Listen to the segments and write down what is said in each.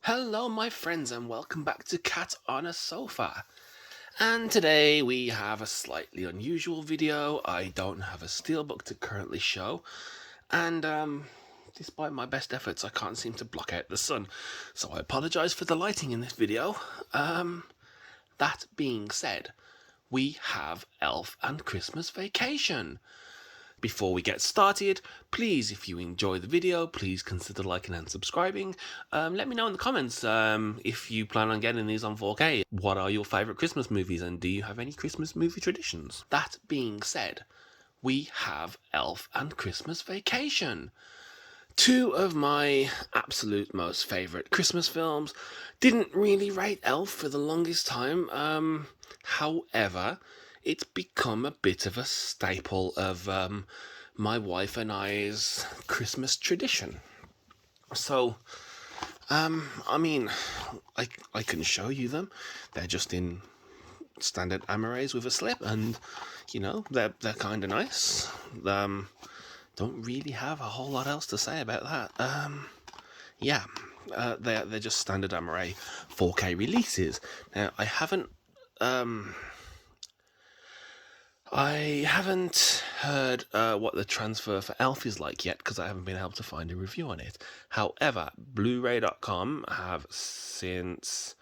Hello, my friends, and welcome back to Cat on a Sofa. And today we have a slightly unusual video. I don't have a steelbook to currently show, and despite my best efforts, I can't seem to block out the sun. So I apologize for the lighting in this video. That being said, we have Elf and Christmas Vacation. Before we get started, please, if you enjoy the video, please consider liking and subscribing. Let me know in the comments if you plan on getting these on 4K. What are your favourite Christmas movies, and do you have any Christmas movie traditions? That being said, we have Elf and Christmas Vacation. Two of my absolute most favourite Christmas films. Didn't really rate Elf for the longest time. However, it's become a bit of a staple of my wife and I's Christmas tradition. So, I mean, I can show you them. They're just in standard amores with a slip, and they're kind of nice. Don't really have a whole lot else to say about that. Yeah, they're just standard Amaray 4K releases. Now, I haven't heard what the transfer for Elf is like yet, because I haven't been able to find a review on it. However, Blu-ray.com have since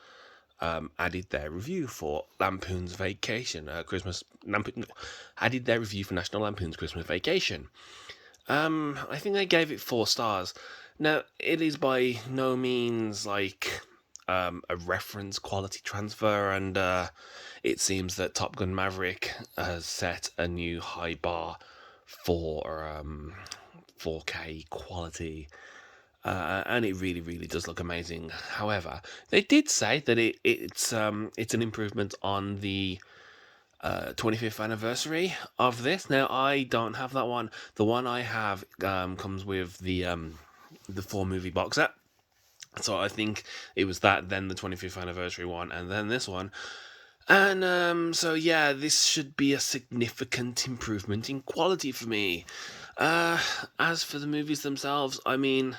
added their review for Lampoons Vacation, added their review for National Lampoon's Christmas Vacation. I think they gave it 4 stars. Now, it is by no means like a reference quality transfer, and it seems that Top Gun Maverick has set a new high bar for 4K quality. And it really, really does look amazing. However, they did say that it's an improvement on the 25th anniversary of this. Now, I don't have that one. The one I have comes with the 4-movie box set. So I think it was that, then the 25th anniversary one, and then this one. And so yeah, this should be a significant improvement in quality for me. As for the movies themselves, I mean,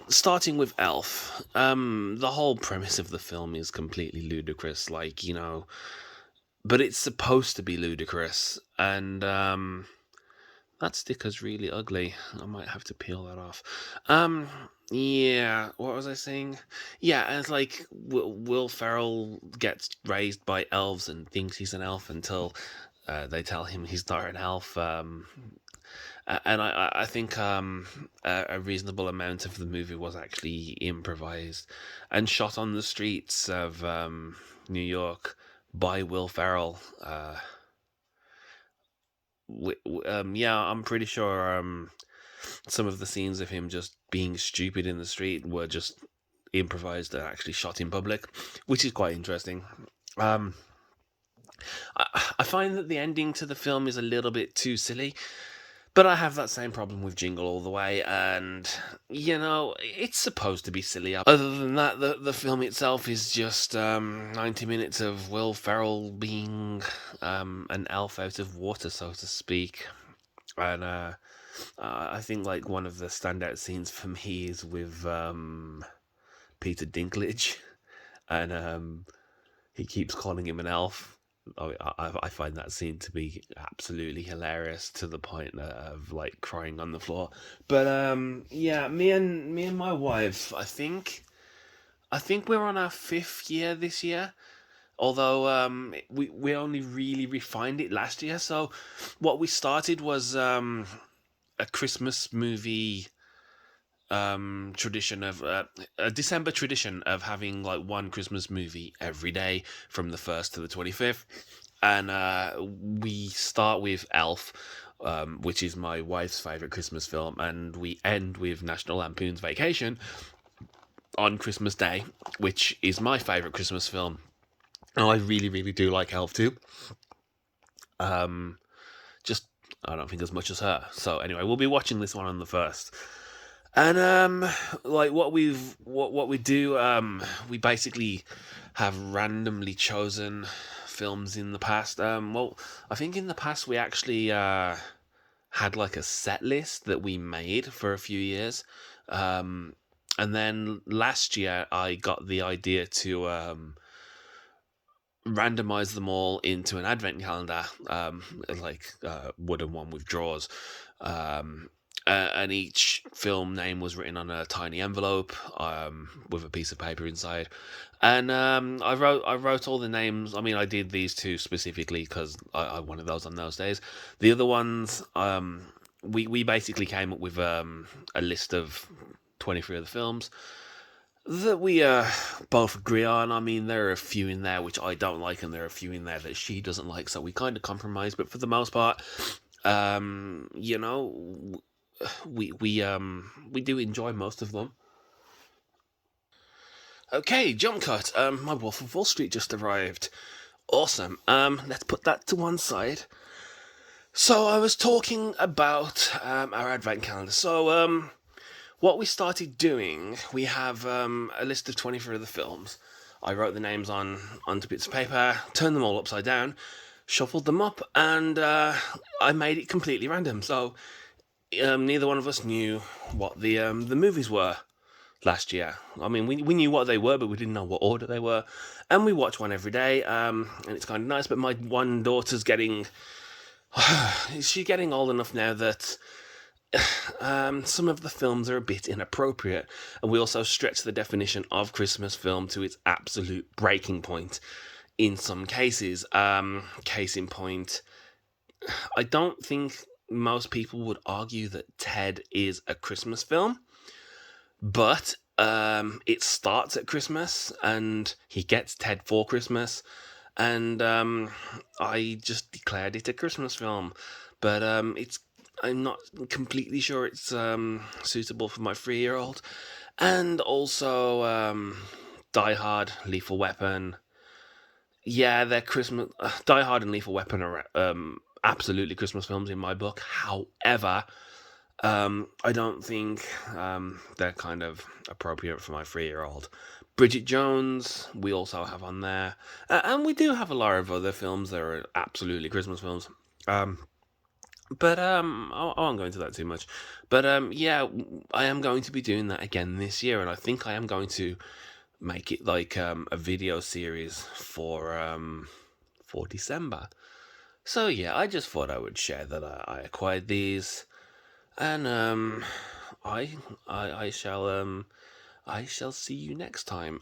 starting with Elf, the whole premise of the film is completely ludicrous. Like, but it's supposed to be ludicrous, and that sticker's really ugly. I might have to peel that off. Yeah, what was I saying? Yeah, it's like Will Ferrell gets raised by elves and thinks he's an elf until they tell him he's not an elf. And I think a reasonable amount of the movie was actually improvised and shot on the streets of New York by Will Ferrell. Yeah, I'm pretty sure some of the scenes of him just being stupid in the street were just improvised and actually shot in public, which is quite interesting. I find that the ending to the film is a little bit too silly, but I have that same problem with Jingle All the Way, and it's supposed to be silly. Other than that, the film itself is just 90 minutes of Will Ferrell being an elf out of water, so to speak. And I think like one of the standout scenes for me is with Peter Dinklage, and he keeps calling him an elf. I find that scene to be absolutely hilarious, to the point of like crying on the floor. But yeah, me and my wife, I think we're on our 5th year this year. Although we only really refined it last year. So what we started was a Christmas movie tradition of a December tradition of having like one Christmas movie every day from the 1st to the 25th, and we start with Elf, which is my wife's favorite Christmas film, and we end with National Lampoon's Vacation on Christmas Day, which is my favorite Christmas film. And I really, really do like Elf too. Just I don't think as much as her. So anyway, we'll be watching this one on the 1st. And like what we do, we basically have randomly chosen films in the past. Well, I think in the past we actually had like a set list that we made for a few years. And then last year, I got the idea to randomize them all into an advent calendar, like wooden one with drawers. Um, and each film name was written on a tiny envelope with a piece of paper inside. And I wrote all the names. I mean, I did these two specifically because I wanted those on those days. The other ones, we basically came up with a list of 23 of the films that we both agree on. I mean, there are a few in there which I don't like, and there are a few in there that she doesn't like. So we kind of compromise. But for the most part, you know, we do enjoy most of them. Okay, jump cut. My Wolf of Wall Street just arrived. Awesome. Let's put that to one side. So I was talking about our advent calendar. So what we started doing, we have a list of 24 of the films. I wrote the names onto bits of paper, turned them all upside down, shuffled them up, and I made it completely random. So neither one of us knew what the movies were last year. I mean, we knew what they were, but we didn't know what order they were. And we watch one every day, and it's kind of nice. But my one daughter's getting, she's getting old enough now that some of the films are a bit inappropriate, and we also stretch the definition of Christmas film to its absolute breaking point in some cases. Case in point, I don't think most people would argue that Ted is a Christmas film, but it starts at Christmas, and he gets Ted for Christmas, and I just declared it a Christmas film. But I'm not completely sure it's suitable for my 3-year-old. And also, Die Hard, Lethal Weapon. Yeah, they're Christmas. Die Hard and Lethal Weapon are absolutely Christmas films in my book. However, I don't think they're kind of appropriate for my 3-year-old. Bridget Jones, we also have on there. And we do have a lot of other films that are absolutely Christmas films. But I won't go into that too much. But yeah, I am going to be doing that again this year, and I think I am going to make it like a video series for December. So yeah, I just thought I would share that I acquired these, and I I shall see you next time.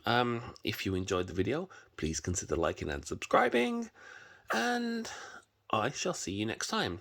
If you enjoyed the video, please consider liking and subscribing, and I shall see you next time.